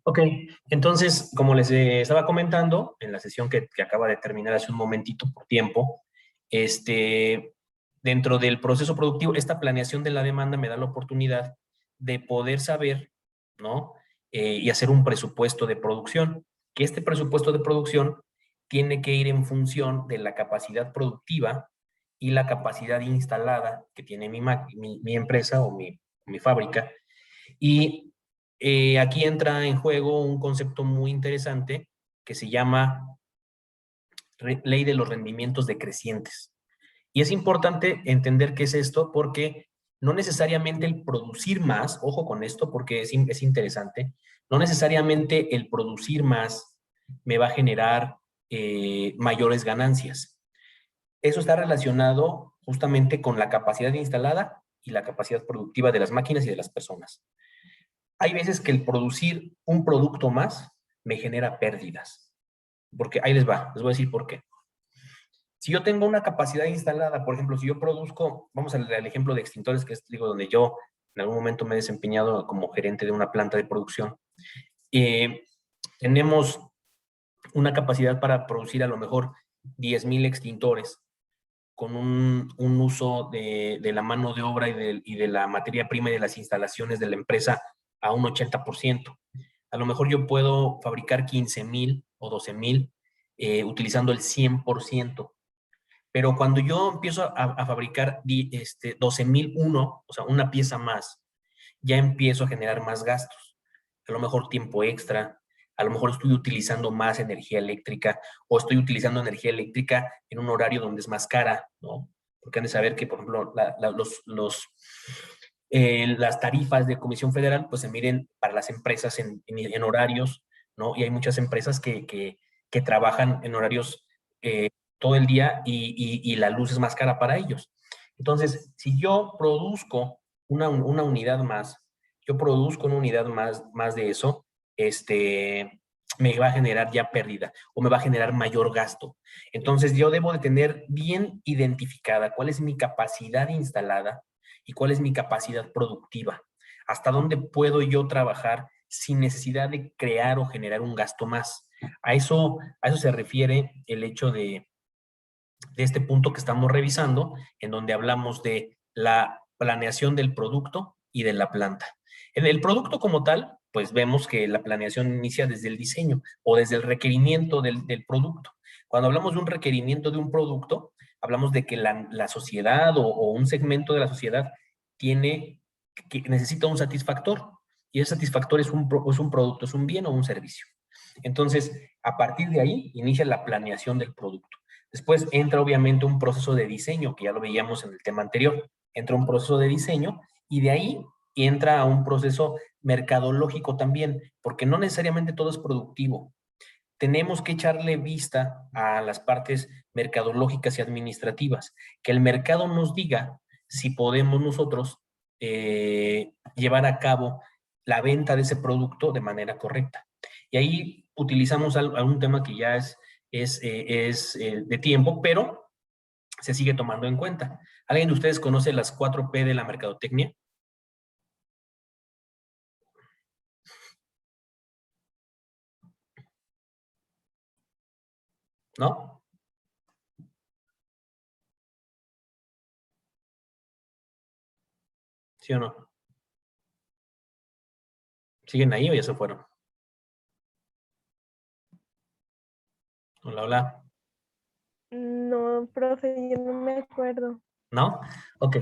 Ok, entonces, como les estaba comentando en la sesión que acaba de terminar hace un momentito por tiempo, dentro del proceso productivo, esta planeación de la demanda me da la oportunidad de poder saber, ¿no? Y hacer un presupuesto de producción, que este presupuesto de producción tiene que ir en función de la capacidad productiva y la capacidad instalada que tiene mi empresa o mi fábrica. Y aquí entra en juego un concepto muy interesante que se llama ley de los rendimientos decrecientes. Y es importante entender qué es esto porque no necesariamente el producir más, ojo con esto porque es interesante, no necesariamente el producir más me va a generar mayores ganancias. Eso está relacionado justamente con la capacidad instalada y la capacidad productiva de las máquinas y de las personas. Hay veces que el producir un producto más me genera pérdidas. Porque ahí les voy a decir por qué. Si yo tengo una capacidad instalada, por ejemplo, si yo produzco, vamos al ejemplo de extintores, que es digo, donde yo en algún momento me he desempeñado como gerente de una planta de producción. Eh, Tenemos una capacidad para producir a lo mejor 10,000 extintores con un uso de la mano de obra y de la materia prima y de las instalaciones de la empresa a un 80%. A lo mejor yo puedo fabricar 15,000 o 12,000 utilizando el 100%. Pero cuando yo empiezo a fabricar 12,001, o sea, una pieza más, ya empiezo a generar más gastos. A lo mejor tiempo extra, a lo mejor estoy utilizando más energía eléctrica o estoy utilizando energía eléctrica en un horario donde es más cara, ¿no? Porque han de saber que, por ejemplo, las tarifas de Comisión Federal pues se miden para las empresas en horarios, ¿no? Y hay muchas empresas que trabajan en horarios todo el día y la luz es más cara para ellos. Entonces, si yo produzco una unidad más, yo produzco una unidad más de eso, me va a generar ya pérdida o me va a generar mayor gasto. Entonces, yo debo de tener bien identificada cuál es mi capacidad instalada y cuál es mi capacidad productiva. Hasta dónde puedo yo trabajar sin necesidad de crear o generar un gasto más. A eso se refiere el hecho de este punto que estamos revisando, en donde hablamos de la planeación del producto y de la planta. En el producto como tal, pues vemos que la planeación inicia desde el diseño o desde el requerimiento del producto. Cuando hablamos de un requerimiento de un producto, hablamos de que la sociedad o un segmento de la sociedad necesita un satisfactor. Y ese satisfactor es un producto, es un bien o un servicio. Entonces, a partir de ahí, inicia la planeación del producto. Después entra obviamente un proceso de diseño, que ya lo veíamos en el tema anterior. Entra un proceso de diseño y de ahí entra a un proceso mercadológico también, porque no necesariamente todo es productivo. Tenemos que echarle vista a las partes mercadológicas y administrativas, que el mercado nos diga si podemos nosotros llevar a cabo la venta de ese producto de manera correcta. Y ahí utilizamos algún tema que ya es de tiempo, pero se sigue tomando en cuenta. ¿Alguien de ustedes conoce las 4P de la mercadotecnia? ¿No? ¿Sí o no? ¿Siguen ahí o ya se fueron? Hola, hola. No, profe, yo no me acuerdo. ¿No? Ok.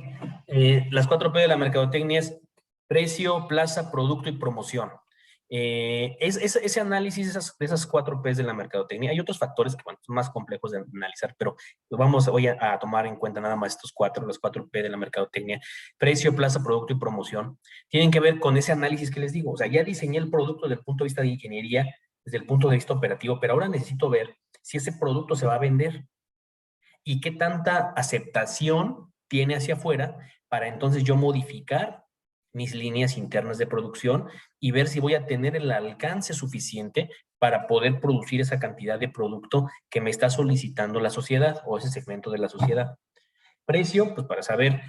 Las 4P de la mercadotecnia es precio, plaza, producto y promoción. Ese análisis de esas 4Ps de la mercadotecnia, hay otros factores que bueno, son más complejos de analizar, pero vamos hoy a tomar en cuenta nada más estos las 4P de la mercadotecnia. Precio, plaza, producto y promoción. Tienen que ver con ese análisis que les digo. O sea, ya diseñé el producto desde el punto de vista de ingeniería, desde el punto de vista operativo, pero ahora necesito ver si ese producto se va a vender y qué tanta aceptación tiene hacia afuera para entonces yo modificar mis líneas internas de producción y ver si voy a tener el alcance suficiente para poder producir esa cantidad de producto que me está solicitando la sociedad o ese segmento de la sociedad. Precio, pues para saber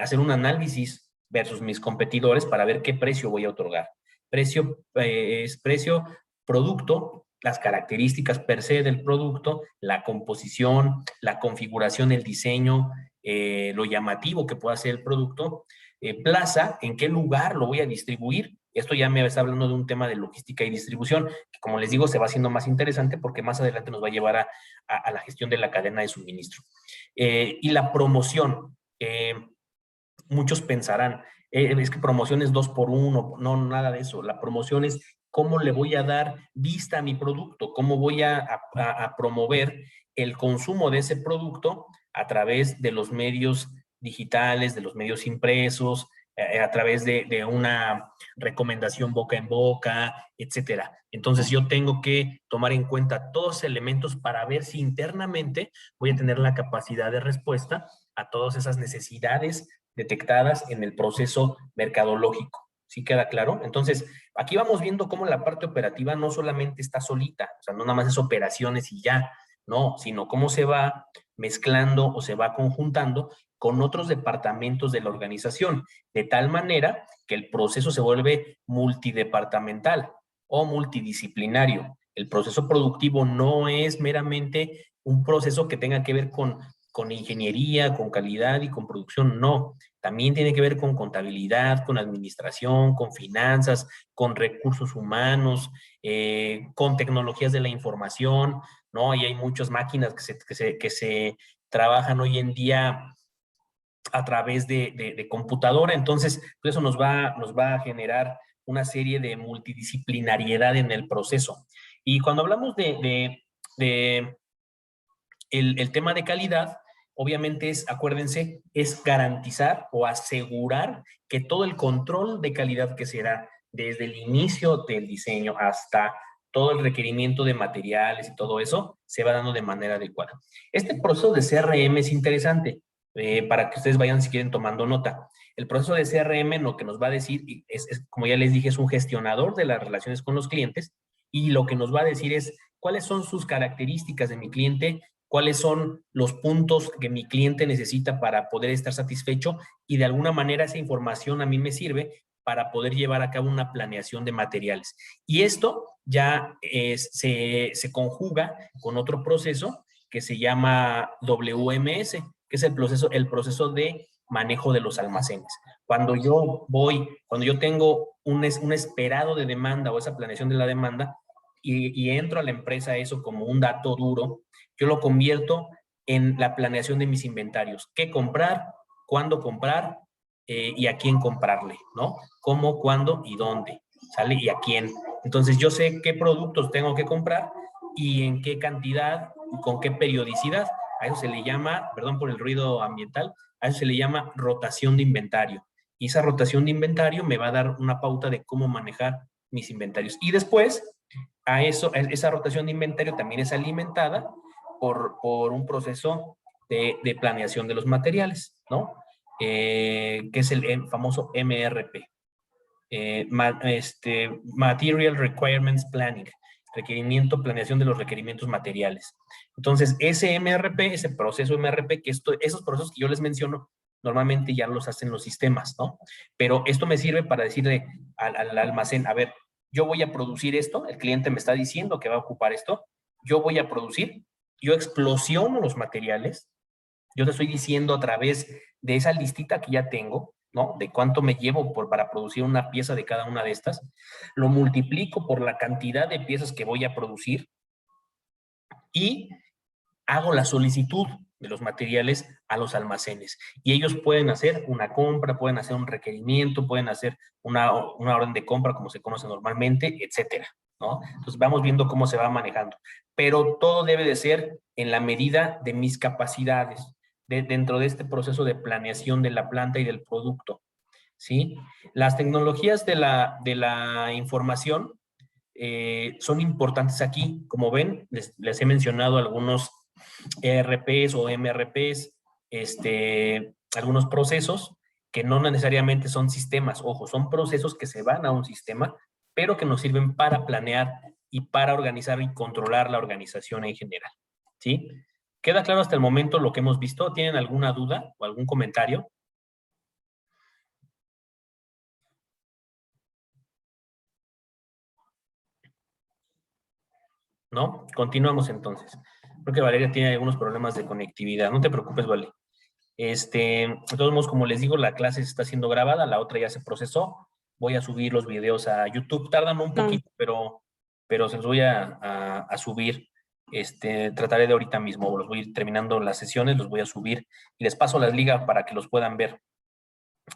hacer un análisis versus mis competidores para ver qué precio voy a otorgar. Es precio, producto, las características per se del producto, la composición, la configuración, el diseño, lo llamativo que pueda ser el producto, plaza, en qué lugar lo voy a distribuir. Esto ya me está hablando de un tema de logística y distribución, que como les digo, se va haciendo más interesante porque más adelante nos va a llevar a la gestión de la cadena de suministro. Y la promoción. Muchos pensarán, es que promoción es 2 por 1, no, nada de eso. La promoción es cómo le voy a dar vista a mi producto, cómo voy a promover el consumo de ese producto a través de los medios digitales, de los medios impresos, a través de una recomendación boca en boca, etcétera. Entonces yo tengo que tomar en cuenta todos esos elementos para ver si internamente voy a tener la capacidad de respuesta a todas esas necesidades detectadas en el proceso mercadológico. ¿Sí queda claro? Entonces, aquí vamos viendo cómo la parte operativa no solamente está solita, o sea, no nada más es operaciones y ya, no, sino cómo se va mezclando o se va conjuntando con otros departamentos de la organización, de tal manera que el proceso se vuelve multidepartamental o multidisciplinario. El proceso productivo no es meramente un proceso que tenga que ver con ingeniería, con calidad y con producción, no. También tiene que ver con contabilidad, con administración, con finanzas, con recursos humanos, con tecnologías de la información, ¿no? Y hay muchas máquinas que se trabajan hoy en día a través de computadora, entonces pues eso nos va a generar una serie de multidisciplinariedad en el proceso. Y cuando hablamos de el tema de calidad, obviamente es, acuérdense, es garantizar o asegurar que todo el control de calidad que se da desde el inicio del diseño hasta todo el requerimiento de materiales y todo eso se va dando de manera adecuada. Este proceso de CRM es interesante para que ustedes vayan si quieren tomando nota. El proceso de CRM lo que nos va a decir, como ya les dije, es un gestionador de las relaciones con los clientes y lo que nos va a decir es cuáles son sus características de mi cliente, cuáles son los puntos que mi cliente necesita para poder estar satisfecho y de alguna manera esa información a mí me sirve para poder llevar a cabo una planeación de materiales. Y esto ya se conjuga con otro proceso que se llama WMS, que es el proceso de manejo de los almacenes. Cuando yo tengo un esperado de demanda o esa planeación de la demanda y entro a la empresa eso como un dato duro, yo lo convierto en la planeación de mis inventarios. ¿Qué comprar? ¿Cuándo comprar? Y a quién comprarle, ¿no? ¿Cómo, cuándo y dónde? ¿Sale? ¿Y a quién? Entonces yo sé qué productos tengo que comprar y en qué cantidad y con qué periodicidad. A eso se le llama, perdón por el ruido ambiental, a eso se le llama rotación de inventario. Y esa rotación de inventario me va a dar una pauta de cómo manejar mis inventarios. Y después, esa rotación de inventario también es alimentada por un proceso de planeación de los materiales, ¿no? Que es el famoso MRP, Material Requirements Planning, planeación de los requerimientos materiales. Entonces, ese MRP, ese proceso MRP, esos procesos que yo les menciono, normalmente ya los hacen los sistemas, ¿no? Pero esto me sirve para decirle al almacén, a ver, yo voy a producir esto, el cliente me está diciendo que va a ocupar esto, yo voy a producir, yo explosiono los materiales, yo te estoy diciendo a través de esa listita que ya tengo, ¿no? De cuánto me llevo para producir una pieza de cada una de estas, lo multiplico por la cantidad de piezas que voy a producir y hago la solicitud de los materiales a los almacenes. Y ellos pueden hacer una compra, pueden hacer un requerimiento, pueden hacer una orden de compra como se conoce normalmente, etcétera, ¿no? Entonces vamos viendo cómo se va manejando. Pero todo debe de ser en la medida de mis capacidades dentro de este proceso de planeación de la planta y del producto, ¿sí? Las tecnologías de la información son importantes aquí. Como ven, les he mencionado algunos ERPs o MRPs, algunos procesos que no necesariamente son sistemas. Ojo, son procesos que se van a un sistema, pero que nos sirven para planear y para organizar y controlar la organización en general, ¿sí? ¿Queda claro hasta el momento lo que hemos visto? ¿Tienen alguna duda o algún comentario? ¿no? Continuamos entonces. Creo que Valeria tiene algunos problemas de conectividad. No te preocupes, Vale. De todos modos, como les digo, la clase está siendo grabada, la otra ya se procesó. Voy a subir los videos a YouTube. Tardan un Ah, poquito, pero se los voy a subir. Trataré de ahorita mismo, los voy a ir terminando las sesiones, los voy a subir y les paso las ligas para que los puedan ver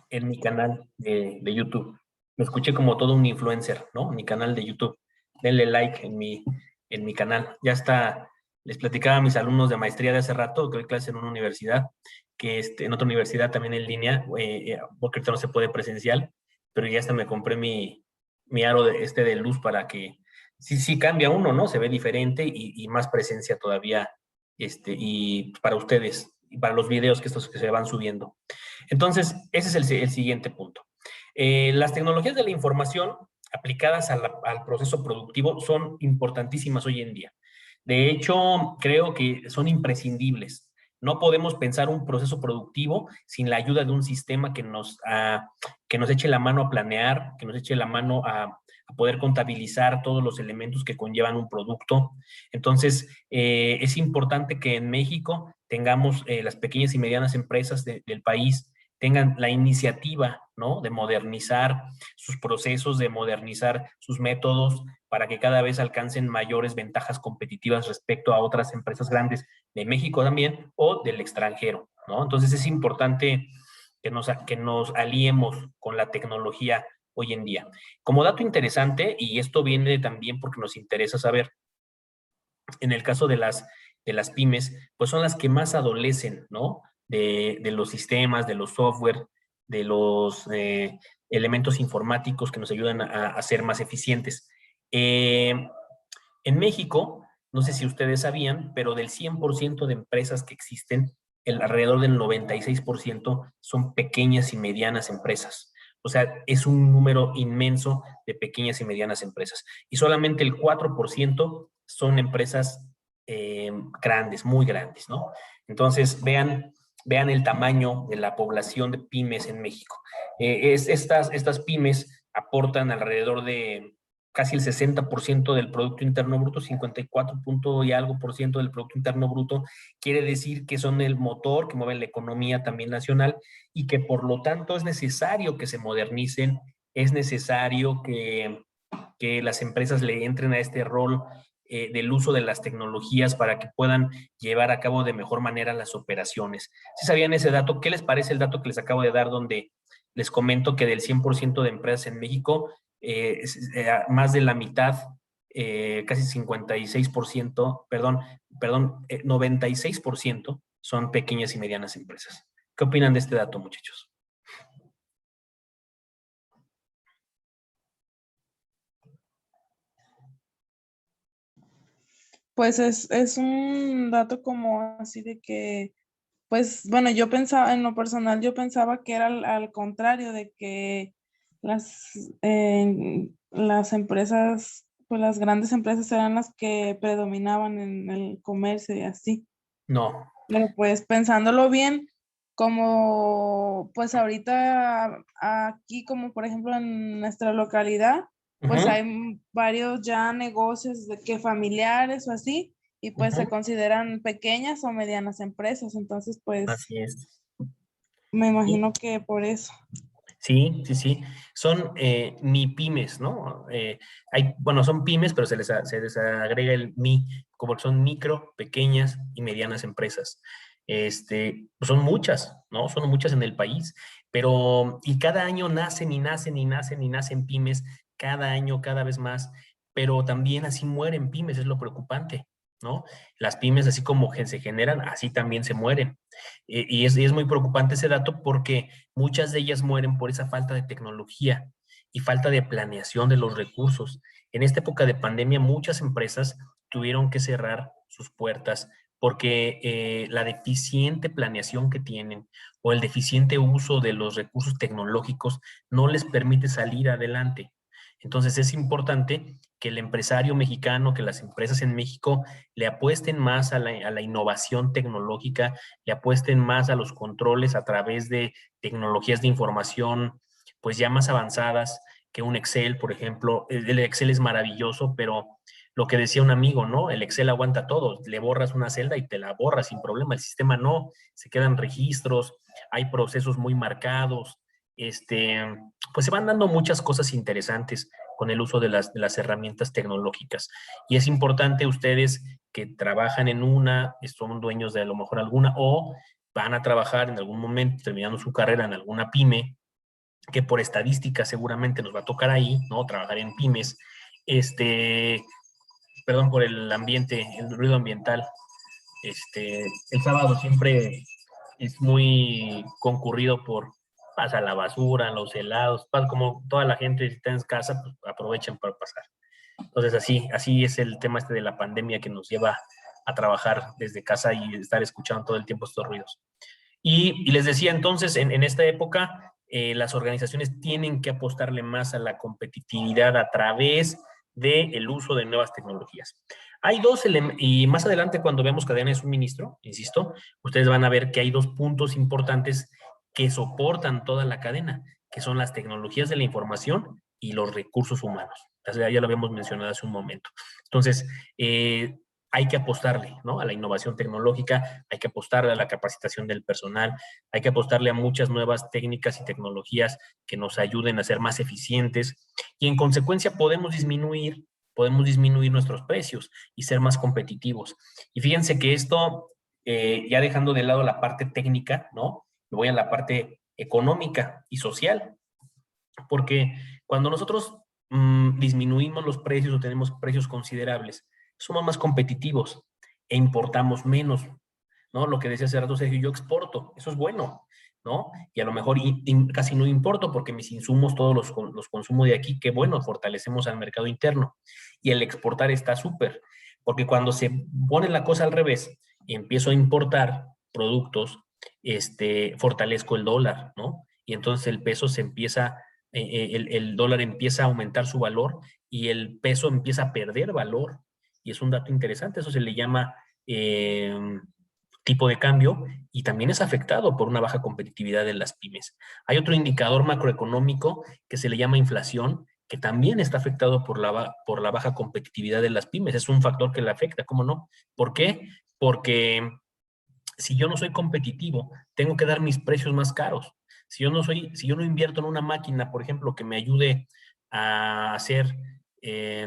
en mi canal de YouTube. Me escuché como todo un influencer, ¿no? Mi canal de YouTube. Denle like en mi canal. Ya está, les platicaba a mis alumnos de maestría de hace rato, que doy clase en una universidad, que en otra universidad también en línea, porque ahorita no se puede presencial, pero ya hasta me compré mi aro de luz para que sí cambia uno, ¿no? Se ve diferente y más presencia todavía, y para ustedes, y para los videos que estos que se van subiendo. Entonces, ese es el siguiente punto. Las tecnologías de la información aplicadas al proceso productivo son importantísimas hoy en día. De hecho, creo que son imprescindibles. No podemos pensar un proceso productivo sin la ayuda de un sistema que nos eche la mano a planear, que nos eche la mano a poder contabilizar todos los elementos que conllevan un producto. Entonces, es importante que en México tengamos las pequeñas y medianas empresas del país tengan la iniciativa, ¿no? De modernizar sus procesos, de modernizar sus métodos para que cada vez alcancen mayores ventajas competitivas respecto a otras empresas grandes de México también o del extranjero, ¿no? Entonces es importante que nos aliemos con la tecnología hoy en día. Como dato interesante, y esto viene también porque nos interesa saber, en el caso de las pymes, pues son las que más adolecen, ¿no? De los sistemas, de los software, de los elementos informáticos que nos ayudan a ser más eficientes. En México, no sé si ustedes sabían, pero del 100% de empresas que existen, alrededor del 96% son pequeñas y medianas empresas. O sea, es un número inmenso de pequeñas y medianas empresas. Y solamente el 4% son empresas grandes, muy grandes, ¿no? Entonces, vean el tamaño de la población de pymes en México. Estas pymes aportan alrededor de casi el 60% del Producto Interno Bruto, 54 punto y algo por ciento del Producto Interno Bruto, quiere decir que son el motor que mueve la economía también nacional y que por lo tanto es necesario que se modernicen, es necesario que las empresas le entren a este rol del uso de las tecnologías para que puedan llevar a cabo de mejor manera las operaciones. ¿Sí sabían ese dato? ¿Qué les parece el dato que les acabo de dar donde les comento que del 100% de empresas en México, más de la mitad, casi 56%, perdón, 96% son pequeñas y medianas empresas? ¿Qué opinan de este dato, muchachos? Pues es un dato como así de que, pues bueno, yo pensaba, en lo personal, yo pensaba que era al contrario, de que las empresas, pues las grandes empresas eran las que predominaban en el comercio y así. No. Pero pues pensándolo bien, como pues ahorita aquí, como por ejemplo en nuestra localidad, pues Ujú, hay varios ya negocios de que familiares o así, y pues se ujú. consideran pequeñas o medianas empresas. Entonces, pues Así es. me Sí, imagino que por eso. sí. Son MIPYMES, ¿no? Bueno, son pymes, pero se les agrega el mi, como que son micro, pequeñas y medianas empresas. Pues son muchas, ¿no? Son muchas en el país, y cada año nacen y nacen y nacen y nacen pymes, cada año cada vez más, pero también así mueren pymes, es lo preocupante, ¿no? Las pymes, así como se generan, así también se mueren. Y es muy preocupante ese dato porque muchas de ellas mueren por esa falta de tecnología y falta de planeación de los recursos. En esta época de pandemia, muchas empresas tuvieron que cerrar sus puertas porque la deficiente planeación que tienen o el deficiente uso de los recursos tecnológicos no les permite salir adelante. Entonces es importante que el empresario mexicano, que las empresas en México le apuesten más a la innovación tecnológica, le apuesten más a los controles a través de tecnologías de información, pues ya más avanzadas que un Excel, por ejemplo. El Excel es maravilloso, Lo que decía un amigo, ¿no? El Excel aguanta todo. Le borras una celda y te la borras sin problema. El sistema no. Se quedan registros, hay procesos muy marcados. Pues se van dando muchas cosas interesantes con el uso de las herramientas tecnológicas. Y es importante ustedes que trabajan en una, son dueños de a lo mejor alguna, o van a trabajar en algún momento, terminando su carrera en alguna pyme, que por estadística seguramente nos va a tocar ahí, ¿no? Trabajar en pymes. Perdón por el ambiente, el ruido ambiental. El sábado siempre es muy concurrido por pasa la basura, los helados, como toda la gente está en casa, pues aprovechan para pasar. Entonces así es el tema de la pandemia que nos lleva a trabajar desde casa y estar escuchando todo el tiempo estos ruidos. Y les decía entonces, en esta época, las organizaciones tienen que apostarle más a la competitividad a través del uso de nuevas tecnologías. Hay dos elementos, y más adelante cuando veamos cadena de suministro, insisto, ustedes van a ver que hay dos puntos importantes que soportan toda la cadena, que son las tecnologías de la información y los recursos humanos. O sea, ya lo habíamos mencionado hace un momento. Entonces, hay que apostarle, ¿no? A la innovación tecnológica, hay que apostarle a la capacitación del personal, hay que apostarle a muchas nuevas técnicas y tecnologías que nos ayuden a ser más eficientes y en consecuencia podemos disminuir nuestros precios y ser más competitivos. Y fíjense que esto, ya dejando de lado la parte técnica, ¿no? Me voy a la parte económica y social, porque cuando nosotros disminuimos los precios o tenemos precios considerables, somos más competitivos e importamos menos, ¿no? Lo que decía hace rato Sergio, yo exporto, eso es bueno, ¿no? Y a lo mejor casi no importo porque mis insumos todos los consumo de aquí, qué bueno, fortalecemos al mercado interno. Y el exportar está súper, porque cuando se pone la cosa al revés y empiezo a importar productos, fortalezco el dólar, ¿no? Y entonces el peso se empieza, el dólar empieza a aumentar su valor y el peso empieza a perder valor. Y es un dato interesante, eso se le llama tipo de cambio y también es afectado por una baja competitividad de las pymes. Hay otro indicador macroeconómico que se le llama inflación, que también está afectado por la baja competitividad de las pymes. Es un factor que le afecta, ¿cómo no? ¿Por qué? Porque si yo no soy competitivo, tengo que dar mis precios más caros. Si yo no invierto en una máquina, por ejemplo, que me ayude a hacer,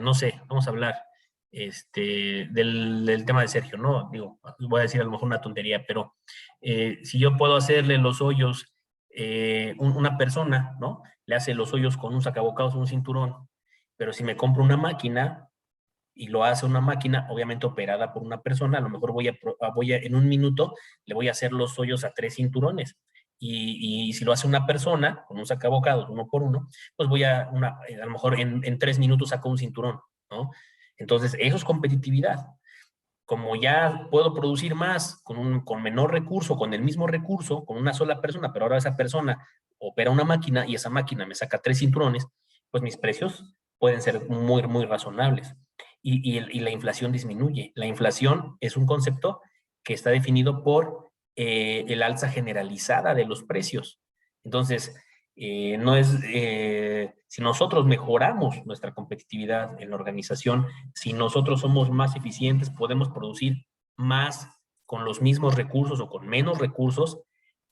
no sé, vamos a hablar del tema de Sergio, ¿no? Digo, voy a decir a lo mejor una tontería, pero si yo puedo hacerle los hoyos, una persona, ¿no? Le hace los hoyos con un sacabocados, un cinturón, pero si me compro una máquina, y lo hace una máquina, obviamente operada por una persona, a lo mejor en un minuto le voy a hacer los hoyos a 3 cinturones. Y si lo hace una persona, con un sacabocados, uno por uno, pues a lo mejor en 3 minutos saco un cinturón, ¿no? Entonces, eso es competitividad. Como ya puedo producir más con menor recurso, con el mismo recurso, con una sola persona, pero ahora esa persona opera una máquina y esa máquina me saca 3 cinturones, pues mis precios pueden ser muy, muy razonables y la inflación disminuye. La inflación es un concepto que está definido por el alza generalizada de los precios. Entonces, si nosotros mejoramos nuestra competitividad en la organización, si nosotros somos más eficientes, podemos producir más con los mismos recursos o con menos recursos,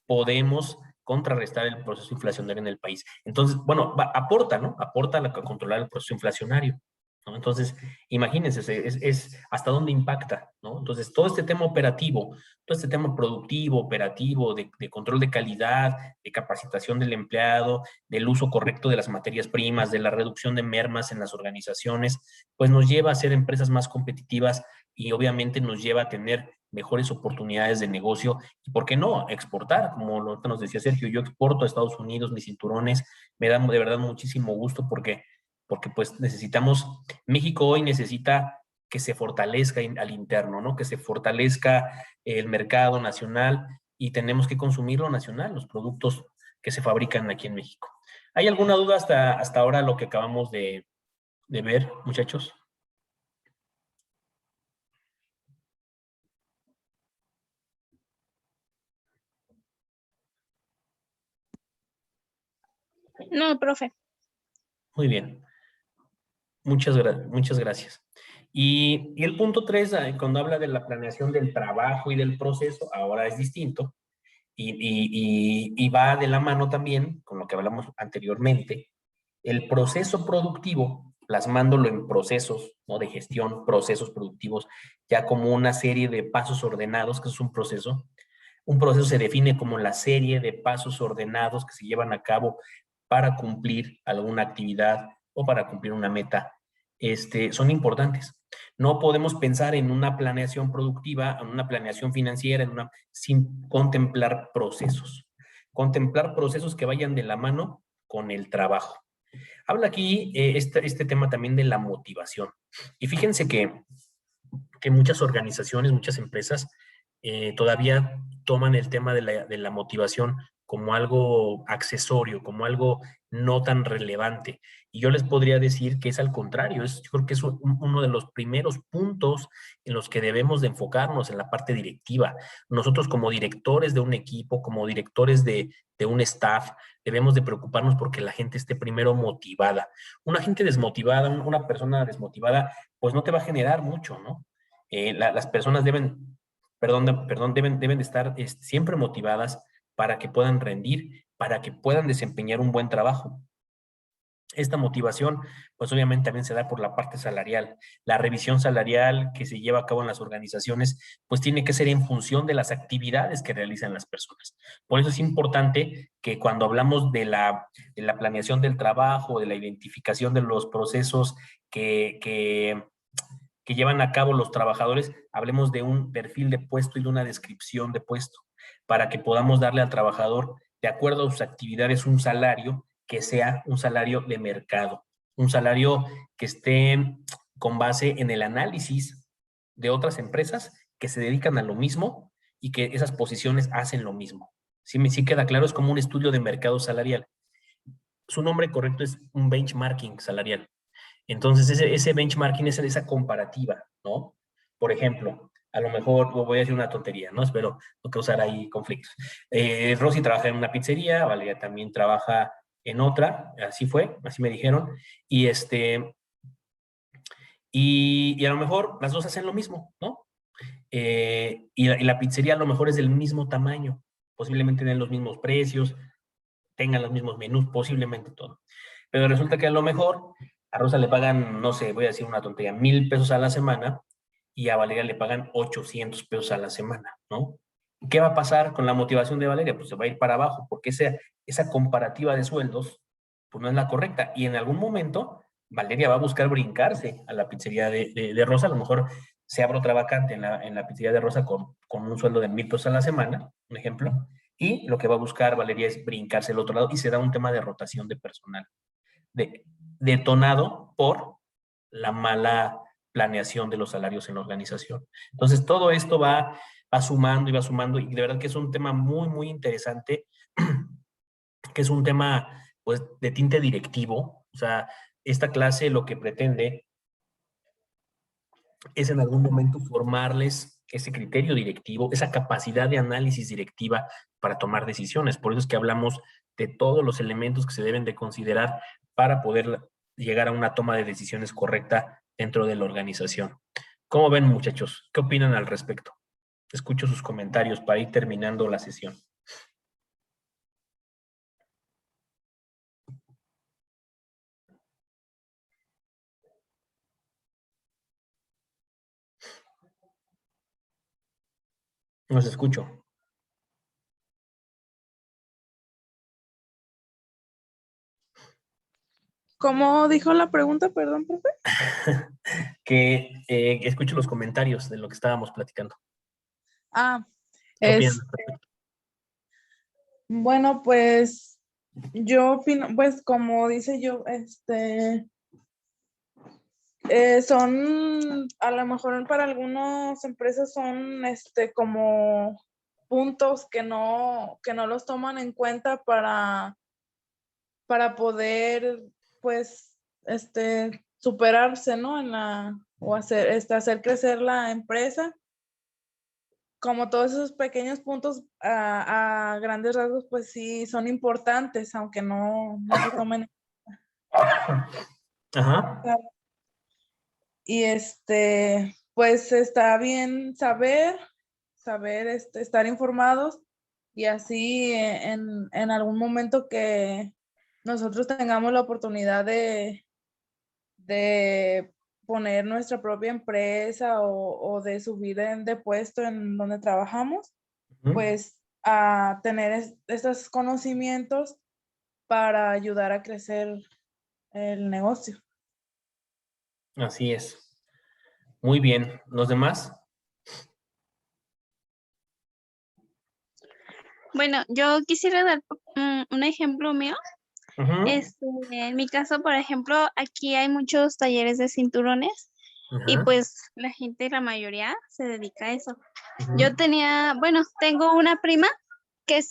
podemos contrarrestar el proceso inflacionario en el país. Entonces, bueno, aporta, ¿no? Aporta a controlar el proceso inflacionario, ¿no? Entonces, imagínense, es hasta dónde impacta, ¿no? Entonces, todo este tema operativo, todo este tema productivo, operativo, de control de calidad, de capacitación del empleado, del uso correcto de las materias primas, de la reducción de mermas en las organizaciones, pues nos lleva a ser empresas más competitivas y obviamente nos lleva a tener mejores oportunidades de negocio y, ¿por qué no?, exportar, como lo que nos decía Sergio, yo exporto a Estados Unidos mis cinturones, me da de verdad muchísimo gusto porque pues México hoy necesita que se fortalezca al interno, ¿no? Que se fortalezca el mercado nacional y tenemos que consumir lo nacional, los productos que se fabrican aquí en México. ¿Hay alguna duda hasta ahora lo que acabamos de ver, muchachos? No, profe. Muy bien. Muchas gracias. Y el punto 3, cuando habla de la planeación del trabajo y del proceso, ahora es distinto y va de la mano también con lo que hablamos anteriormente. El proceso productivo, plasmándolo en procesos, ¿no? De gestión, procesos productivos, ya como una serie de pasos ordenados, que es un proceso. Un proceso se define como la serie de pasos ordenados que se llevan a cabo para cumplir alguna actividad o para cumplir una meta. Son importantes. No podemos pensar en una planeación productiva, en una planeación financiera, sin contemplar procesos. Contemplar procesos que vayan de la mano con el trabajo. Habla aquí este tema también de la motivación. Y fíjense que muchas organizaciones, muchas empresas todavía toman el tema de la motivación como algo accesorio, como algo no tan relevante. Y yo les podría decir que es al contrario, yo creo que es uno de los primeros puntos en los que debemos de enfocarnos en la parte directiva. Nosotros como directores de un equipo, como directores de un staff, debemos de preocuparnos porque la gente esté primero motivada. Una gente desmotivada, una persona desmotivada, pues no te va a generar mucho, ¿no? Las personas deben de estar siempre motivadas para que puedan rendir, para que puedan desempeñar un buen trabajo. Esta motivación, pues obviamente también se da por la parte salarial. La revisión salarial que se lleva a cabo en las organizaciones, pues tiene que ser en función de las actividades que realizan las personas. Por eso es importante que cuando hablamos de la planeación del trabajo, de la identificación de los procesos que llevan a cabo los trabajadores, hablemos de un perfil de puesto y de una descripción de puesto, para que podamos darle al trabajador, de acuerdo a sus actividades, un salario que sea un salario de mercado, un salario que esté con base en el análisis de otras empresas que se dedican a lo mismo y que esas posiciones hacen lo mismo. Sí queda claro, es como un estudio de mercado salarial. Su nombre correcto es un benchmarking salarial. Entonces, ese benchmarking es esa comparativa, ¿no? Por ejemplo, a lo mejor voy a decir una tontería, ¿no? Espero no causar ahí conflictos. Rosy trabaja en una pizzería, Valeria también trabaja en otra, así fue, así me dijeron, y y a lo mejor las dos hacen lo mismo, ¿no? Y la pizzería a lo mejor es del mismo tamaño, posiblemente den los mismos precios, tengan los mismos menús, posiblemente todo. Pero resulta que a lo mejor a Rosa le pagan, no sé, voy a decir una tontería, 1,000 pesos a la semana y a Valeria le pagan 800 pesos a la semana, ¿no? ¿Qué va a pasar con la motivación de Valeria? Pues se va a ir para abajo, porque esa comparativa de sueldos, pues no es la correcta. Y en algún momento, Valeria va a buscar brincarse a la pizzería de Rosa. A lo mejor se abre otra vacante en la pizzería de Rosa con un sueldo de 1,000 pesos a la semana, un ejemplo. Y lo que va a buscar Valeria es brincarse al otro lado y se da un tema de rotación de personal, detonado por la mala planeación de los salarios en la organización. Entonces, todo esto va sumando y va sumando, y de verdad que es un tema muy, muy interesante, que es un tema, pues, de tinte directivo. O sea, esta clase lo que pretende es en algún momento formarles ese criterio directivo, esa capacidad de análisis directiva para tomar decisiones. Por eso es que hablamos de todos los elementos que se deben de considerar para poder llegar a una toma de decisiones correcta dentro de la organización. ¿Cómo ven, muchachos? ¿Qué opinan al respecto? Escucho sus comentarios para ir terminando la sesión. Los escucho. ¿Cómo dijo la pregunta? Perdón, profe. Que escucho los comentarios de lo que estábamos platicando. Ah, ¿Qué opinan? bueno, pues yo opino, pues como dice yo, son, a lo mejor para algunas empresas son, como puntos que no los toman en cuenta para poder, pues, superarse, ¿no? O hacer crecer la empresa. Como todos esos pequeños puntos a grandes rasgos, pues sí, son importantes, aunque no se tomen. Ajá. Y pues está bien saber estar informados y así en algún momento que nosotros tengamos la oportunidad de poner nuestra propia empresa o de subir de puesto en donde trabajamos, pues a tener estos conocimientos para ayudar a crecer el negocio. Así es. Muy bien. ¿Los demás? Bueno, yo quisiera dar un ejemplo mío. Ujú, En mi caso, por ejemplo, aquí hay muchos talleres de cinturones y ajá, pues la gente, la mayoría, se dedica a eso. ujú, Yo tengo una prima que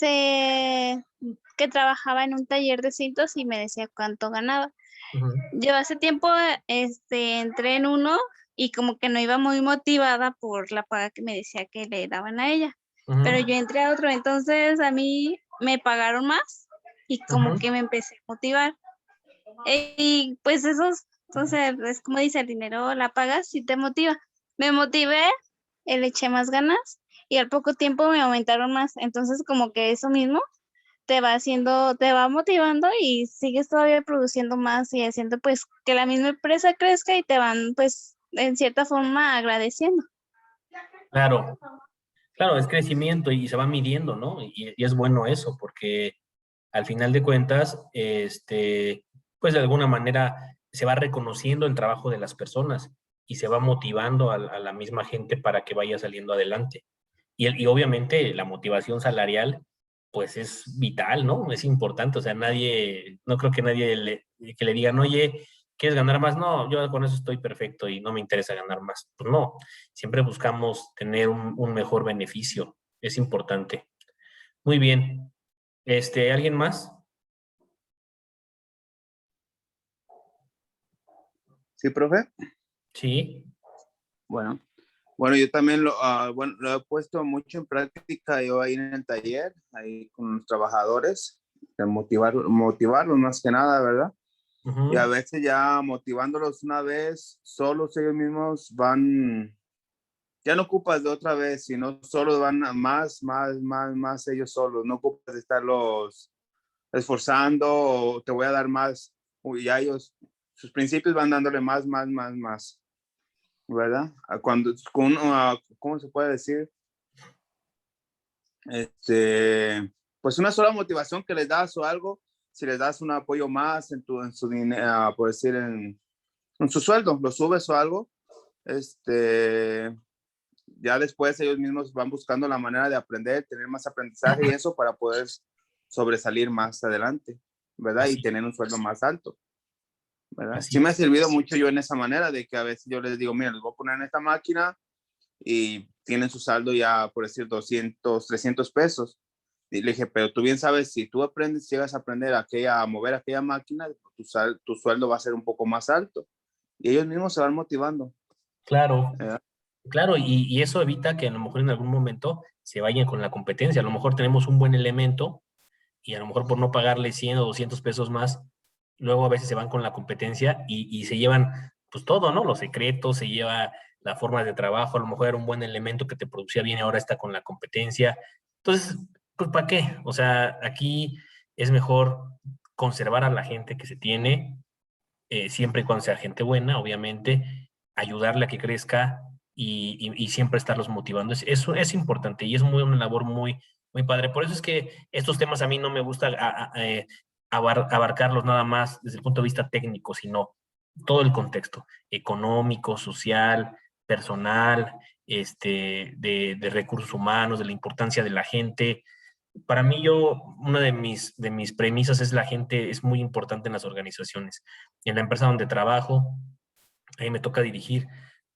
que trabajaba en un taller de cintos y me decía cuánto ganaba. ujú, Yo hace tiempo, entré en uno y como que no iba muy motivada por la paga que me decía que le daban a ella. ujú, Pero yo entré a otro, entonces a mí me pagaron más y como ujú. que me empecé a motivar. Y pues entonces es como dice, el dinero la pagas y te motiva. Me motivé, le eché más ganas y al poco tiempo me aumentaron más. Entonces como que eso mismo te va motivando y sigues todavía produciendo más y haciendo pues que la misma empresa crezca y te van pues en cierta forma agradeciendo. Claro, claro, es crecimiento y se va midiendo, ¿no? Y es bueno eso, porque al final de cuentas, pues de alguna manera se va reconociendo el trabajo de las personas y se va motivando a la misma gente para que vaya saliendo adelante. Y obviamente la motivación salarial, pues es vital, ¿no? Es importante, o sea, no creo que nadie que le digan, oye, ¿quieres ganar más? No, yo con eso estoy perfecto y no me interesa ganar más. Pues no, siempre buscamos tener un mejor beneficio, es importante. Muy bien, ¿alguien más? Sí, profe. Sí. Bueno, bueno, yo también lo he puesto mucho en práctica yo ahí en el taller, ahí con los trabajadores, de motivarlos más que nada, ¿verdad? Y a Ujú. veces ya motivándolos una vez, solos ellos mismos van, ya no ocupas de otra vez, sino solo van a más ellos solos, no ocupas de estarlos esforzando o te voy a dar más, y ya ellos, sus principios van dándole más. ¿Verdad? ¿Cómo se puede decir? Pues una sola motivación que les das o algo, si les das un apoyo más en su dinero, por decir, en su sueldo, lo subes o algo, ya después ellos mismos van buscando la manera de aprender, tener más aprendizaje y eso para poder sobresalir más adelante, ¿verdad? Y Así, tener un sueldo más alto, ¿verdad? así Sí me ha es. servido mucho yo en esa manera de que a veces yo les digo, mira, les voy a poner en esta máquina y tienen su saldo ya, por decir, 200, 300 pesos. Y le dije, pero tú bien sabes, si tú aprendes, llegas a aprender a mover aquella máquina, tu sueldo va a ser un poco más alto. Y ellos mismos se van motivando. Claro, ¿Verdad? claro, y eso evita que a lo mejor en algún momento se vayan con la competencia. A lo mejor tenemos un buen elemento y a lo mejor por no pagarle 100 o 200 pesos más, luego a veces se van con la competencia y se llevan pues todo, ¿no? Los secretos, se lleva la forma de trabajo, a lo mejor era un buen elemento que te producía bien y ahora está con la competencia. Entonces, pues ¿para qué? O sea, aquí es mejor conservar a la gente que se tiene, siempre y cuando sea gente buena, obviamente, ayudarle a que crezca y siempre estarlos motivando. Eso es importante y es una labor muy padre. Por eso es que estos temas a mí no me gusta abarcarlos nada más desde el punto de vista técnico, sino todo el contexto económico, social, personal, de recursos humanos, de la importancia de la gente. Para mí, una de mis premisas es la gente es muy importante en las organizaciones. En la empresa donde trabajo, ahí me toca dirigir,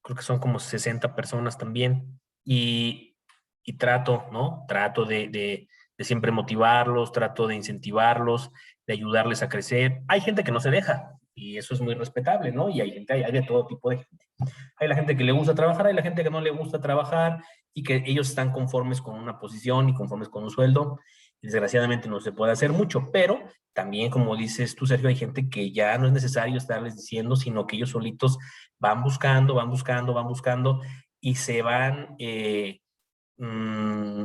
creo que son como 60 personas también, y trato, ¿no? Trato de siempre motivarlos, trato de incentivarlos, de ayudarles a crecer. Hay gente que no se deja, y eso es muy respetable, ¿no? Y hay de todo tipo de gente. Hay la gente que le gusta trabajar, hay la gente que no le gusta trabajar y que ellos están conformes con una posición y conformes con un sueldo. Desgraciadamente no se puede hacer mucho, pero también, como dices tú, Sergio, hay gente que ya no es necesario estarles diciendo, sino que ellos solitos van buscando, van buscando, van buscando y se van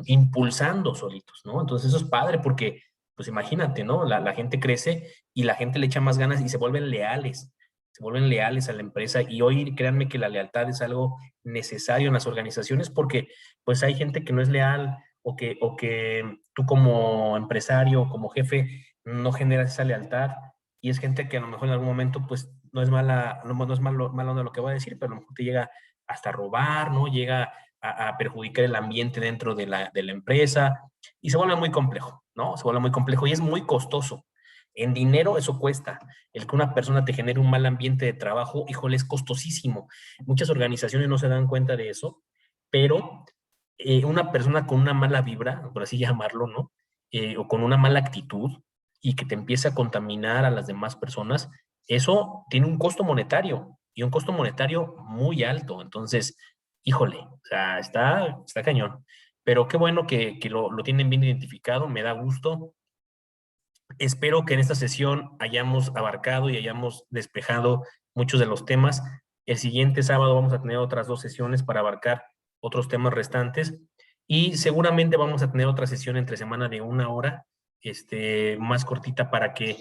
impulsando solitos, ¿no? Entonces eso es padre porque, pues imagínate, ¿no? La gente crece y la gente le echa más ganas y se vuelven leales a la empresa y hoy créanme que la lealtad es algo necesario en las organizaciones porque pues hay gente que no es leal o que tú como empresario, como jefe, no generas esa lealtad y es gente que a lo mejor en algún momento pues no es mala, no es mala onda lo que voy a decir, pero a lo mejor te llega hasta a robar, ¿no? Llega a perjudicar el ambiente dentro de la empresa y se vuelve muy complejo, ¿no? Se vuelve muy complejo y es muy costoso. En dinero eso cuesta. El que una persona te genere un mal ambiente de trabajo, híjole, es costosísimo. Muchas organizaciones no se dan cuenta de eso, pero una persona con una mala vibra, por así llamarlo, ¿no? O con una mala actitud y que te empiece a contaminar a las demás personas, eso tiene un costo monetario y un costo monetario muy alto. Entonces, híjole, o sea, está cañón. Pero qué bueno que lo tienen bien identificado, me da gusto. Espero que en esta sesión hayamos abarcado y hayamos despejado muchos de los temas. El siguiente sábado vamos a tener otras 2 sesiones para abarcar otros temas restantes y seguramente vamos a tener otra sesión entre semana de 1 hora, más cortita para que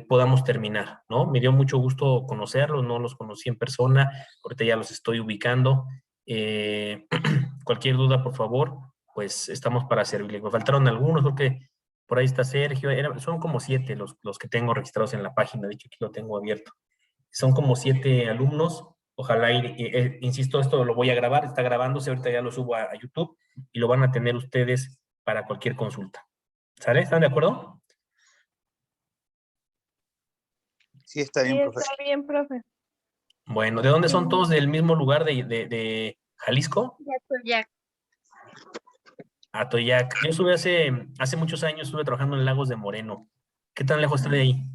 podamos terminar, ¿no? Me dio mucho gusto conocerlos, no los conocí en persona, ahorita ya los estoy ubicando. Cualquier duda, por favor, pues estamos para servirles. Me faltaron algunos, creo que por ahí está Sergio, son como 7 los que tengo registrados en la página, de hecho aquí lo tengo abierto. Son como 7 alumnos, ojalá, insisto, esto lo voy a grabar, está grabándose, ahorita ya lo subo a YouTube y lo van a tener ustedes para cualquier consulta. ¿Sale? ¿Están de acuerdo? Sí, está bien, Sí, profe. está bien, profe. Bueno, ¿de dónde son todos? ¿Del mismo lugar de Jalisco? Ya. Atoyac. Yo estuve hace muchos años, estuve trabajando en Lagos de Moreno. ¿Qué tan lejos está de ahí?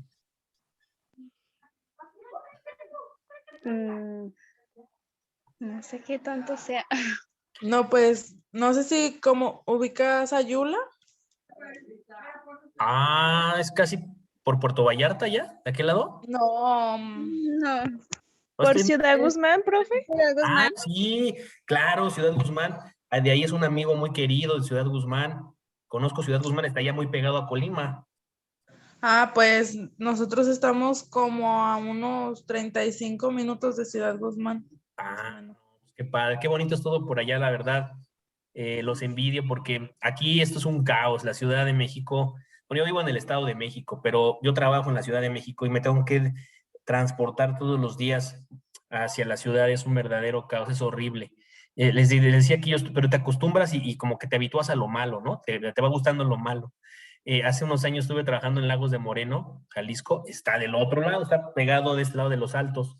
No sé qué tanto sea. No, pues, no sé si como ubicas a Yula. Ah, es casi por Puerto Vallarta ya, ¿de aquel lado? No, No. ¿Por Estoy- Ciudad Guzmán, profe? Ah, sí, claro, Ciudad Guzmán. Ah, de ahí es un amigo muy querido de Ciudad Guzmán. Conozco Ciudad Guzmán, está ya muy pegado a Colima. pues nosotros estamos como a unos 35 minutos de Ciudad Guzmán. Ah, qué padre, qué bonito es todo por allá, la verdad. Los envidio porque aquí esto es un caos, la Ciudad de México. Bueno, yo vivo en el Estado de México, pero yo trabajo en la Ciudad de México y me tengo que transportar todos los días hacia la ciudad. Es un verdadero caos, es horrible. Les decía que pero te acostumbras y como que te habitúas a lo malo, ¿no? Te va gustando lo malo. Hace unos años estuve trabajando en Lagos de Moreno, Jalisco, está del otro lado, está pegado de este lado de los Altos.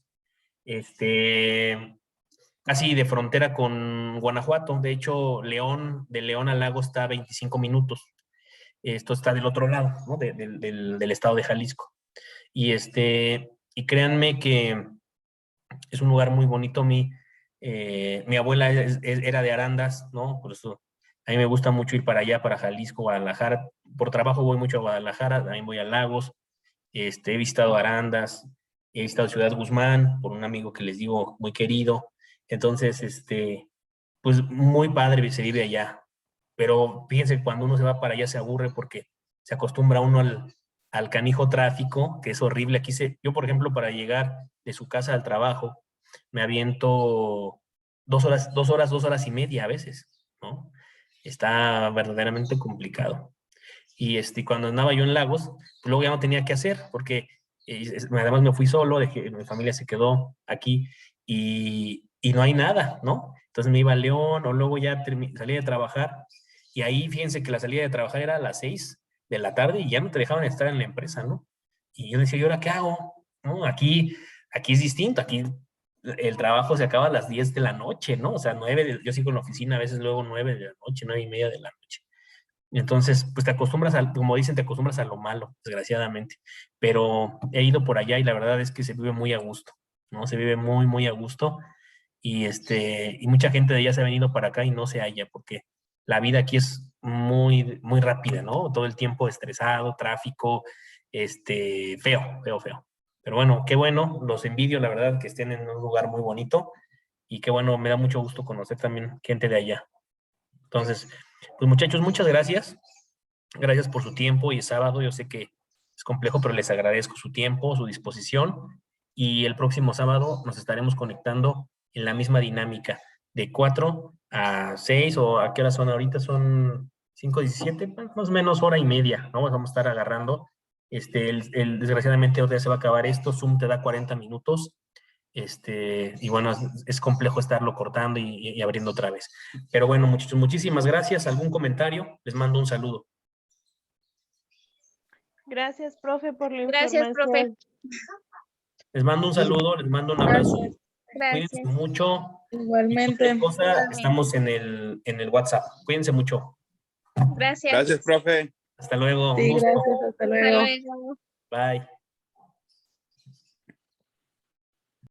Casi de frontera con Guanajuato. De hecho, de León a Lago está a 25 minutos. Esto está del otro lado, ¿no? Del estado de Jalisco. Y créanme que es un lugar muy bonito. Mi abuela era de Arandas, ¿no? Por eso a mí me gusta mucho ir para allá, para Jalisco, Guadalajara. Por trabajo voy mucho a Guadalajara, también voy a Lagos. He visitado Arandas, he visitado Ciudad Guzmán por un amigo que les digo muy querido. Entonces, pues muy padre se vive allá. Pero fíjense, cuando uno se va para allá se aburre porque se acostumbra uno al canijo tráfico, que es horrible. Yo, por ejemplo, para llegar de su casa al trabajo, me aviento 2 horas y media a veces, ¿no? Está verdaderamente complicado. Y cuando andaba yo en Lagos, pues luego ya no tenía qué hacer, porque además me fui solo, mi familia se quedó aquí y no hay nada, ¿no? Entonces me iba a León o luego ya salí de trabajar y ahí fíjense que la salida de trabajar era a las 6 de la tarde y ya no te dejaban estar en la empresa, ¿no? Y yo decía, ¿y ahora qué hago? ¿No? Aquí es distinto, aquí el trabajo se acaba a las 10 de la noche, ¿no? O sea, yo sigo en la oficina a veces luego 9 de la noche, 9:30 de la noche. Entonces, pues te acostumbras como dicen, te acostumbras a lo malo, desgraciadamente. Pero he ido por allá y la verdad es que se vive muy a gusto, ¿no? Se vive muy, muy a gusto. Y mucha gente de allá se ha venido para acá y no se halla, porque la vida aquí es muy, muy rápida, ¿no? Todo el tiempo estresado, tráfico, feo, feo, feo. Pero bueno, qué bueno, los envidio, la verdad, que estén en un lugar muy bonito y qué bueno, me da mucho gusto conocer también gente de allá. Entonces, pues muchachos, muchas gracias. Gracias por su tiempo y es sábado, yo sé que es complejo, pero les agradezco su tiempo, su disposición y el próximo sábado nos estaremos conectando en la misma dinámica de 4 a 6 o a qué hora son ahorita, son 5:17, más o menos hora y media, ¿no? Vamos a estar agarrando. Desgraciadamente ahora ya se va a acabar esto, Zoom te da 40 minutos, y bueno, es complejo estarlo cortando y abriendo otra vez. Pero bueno, muchachos, muchísimas gracias. ¿Algún comentario? Les mando un saludo. Gracias, profe, por la Gracias, profe. información. Les mando un saludo, les mando un abrazo. Gracias. Cuídense Gracias. mucho. Igualmente. Cualquier cosa, Igualmente. estamos en el WhatsApp. Cuídense mucho. Gracias. Gracias, profe. Hasta luego. Un Sí, gusto. gracias. Hasta Hasta luego. luego. Bye.